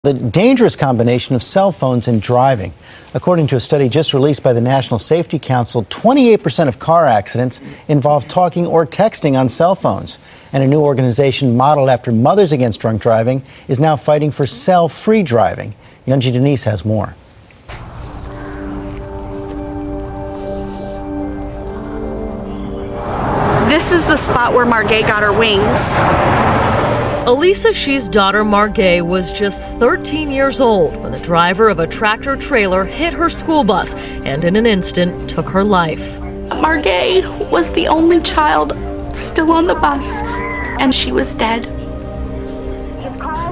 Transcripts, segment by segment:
The dangerous combination of cell phones and driving. According to a study just released by the National Safety Council, 28% of car accidents involve talking or texting on cell phones. And a new organization modeled after Mothers Against Drunk Driving is now fighting for cell-free driving. Yunji Denise has more. This is the spot where Margay got her wings. Elissa Schee's daughter Margay was just 13 years old when the driver of a tractor trailer hit her school bus and in an instant took her life. Margay was the only child still on the bus, and she was dead.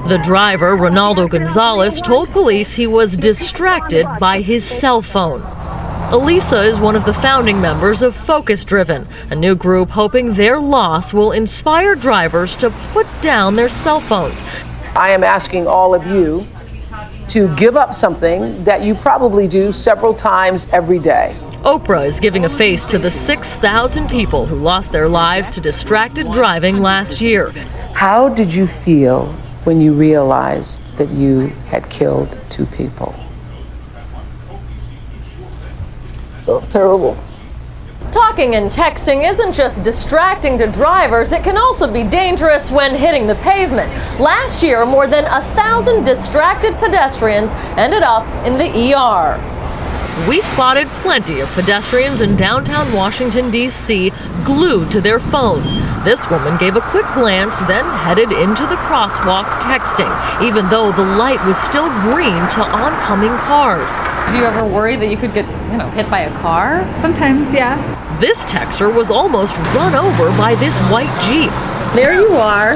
The driver, Ronaldo Gonzalez, told police he was distracted by his cell phone. Elissa is one of the founding members of Focus Driven, a new group hoping their loss will inspire drivers to put down their cell phones. I am asking all of you to give up something that you probably do several times every day. Oprah is giving a face to the 6,000 people who lost their lives to distracted driving last year. How did you feel when you realized that you had killed 2 people? Felt terrible. Talking and texting isn't just distracting to drivers, it can also be dangerous when hitting the pavement. Last year, more than 1,000 distracted pedestrians ended up in the ER. We spotted plenty of pedestrians in downtown Washington, D.C. glued to their phones. This woman gave a quick glance, then headed into the crosswalk texting, even though the light was still green to oncoming cars. Do you ever worry that you could get, hit by a car? Sometimes, yeah. This texter was almost run over by this white Jeep. There you are,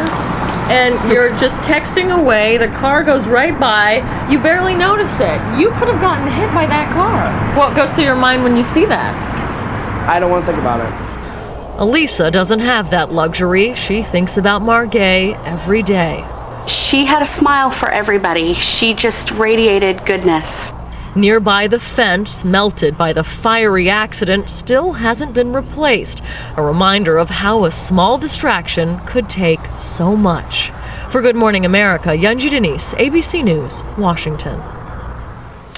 and you're just texting away. The car goes right by. You barely notice it. You could have gotten hit by that car. What goes through your mind when you see that? I don't want to think about it. Elissa doesn't have that luxury. She thinks about Margay every day. She had a smile for everybody. She just radiated goodness. Nearby, the fence, melted by the fiery accident, still hasn't been replaced. A reminder of how a small distraction could take so much. For Good Morning America, Yunji Denise, ABC News, Washington.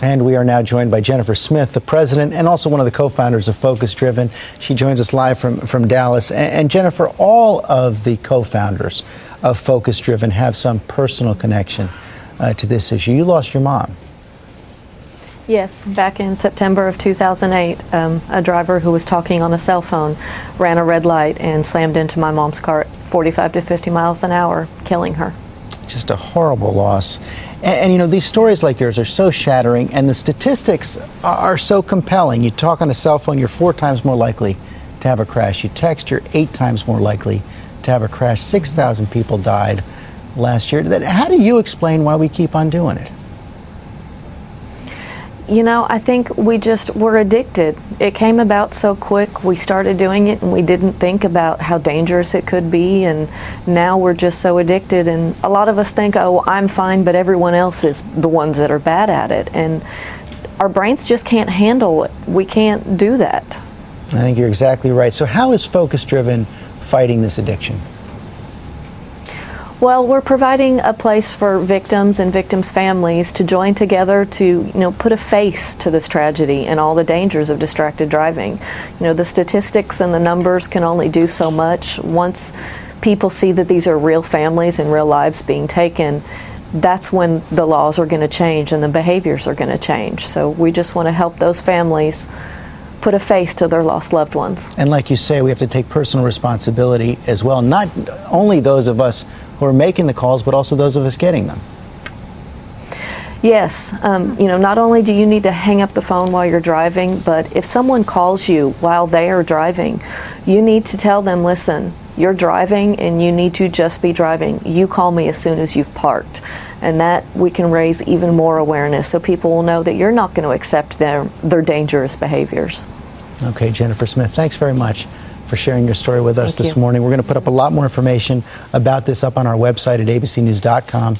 And we are now joined by Jennifer Smith, the president and also one of the co-founders of Focus Driven. She joins us live from Dallas. And Jennifer, all of the co-founders of Focus Driven have some personal connection to this issue. You lost your mom. Yes, back in September of 2008, a driver who was talking on a cell phone ran a red light and slammed into my mom's car at 45 to 50 miles an hour, killing her. Just a horrible loss. And these stories like yours are so shattering, and the statistics are so compelling. You talk on a cell phone, you're 4 times more likely to have a crash. You text, you're 8 times more likely to have a crash. 6,000 people died last year. How do you explain why we keep on doing it? I think we're addicted. It came about so quick. We started doing it and we didn't think about how dangerous it could be, and now we're just so addicted. And a lot of us think, oh, I'm fine, but everyone else is the ones that are bad at it. And our brains just can't handle it. We can't do that. I think you're exactly right. So how is Focus Driven fighting this addiction? Well, we're providing a place for victims and victims' families to join together to, put a face to this tragedy and all the dangers of distracted driving. The statistics and the numbers can only do so much. Once people see that these are real families and real lives being taken, that's when the laws are going to change and the behaviors are going to change. So we just want to help those families put a face to their lost loved ones. And like you say, we have to take personal responsibility as well. Not only those of us who are making the calls, but also those of us getting them. Yes, not only do you need to hang up the phone while you're driving, but if someone calls you while they are driving, you need to tell them, listen, you're driving and you need to just be driving. You call me as soon as you've parked. And that we can raise even more awareness so people will know that you're not going to accept their dangerous behaviors. Okay, Jennifer Smith, thanks very much for sharing your story with us this morning. We're going to put up a lot more information about this up on our website at abcnews.com.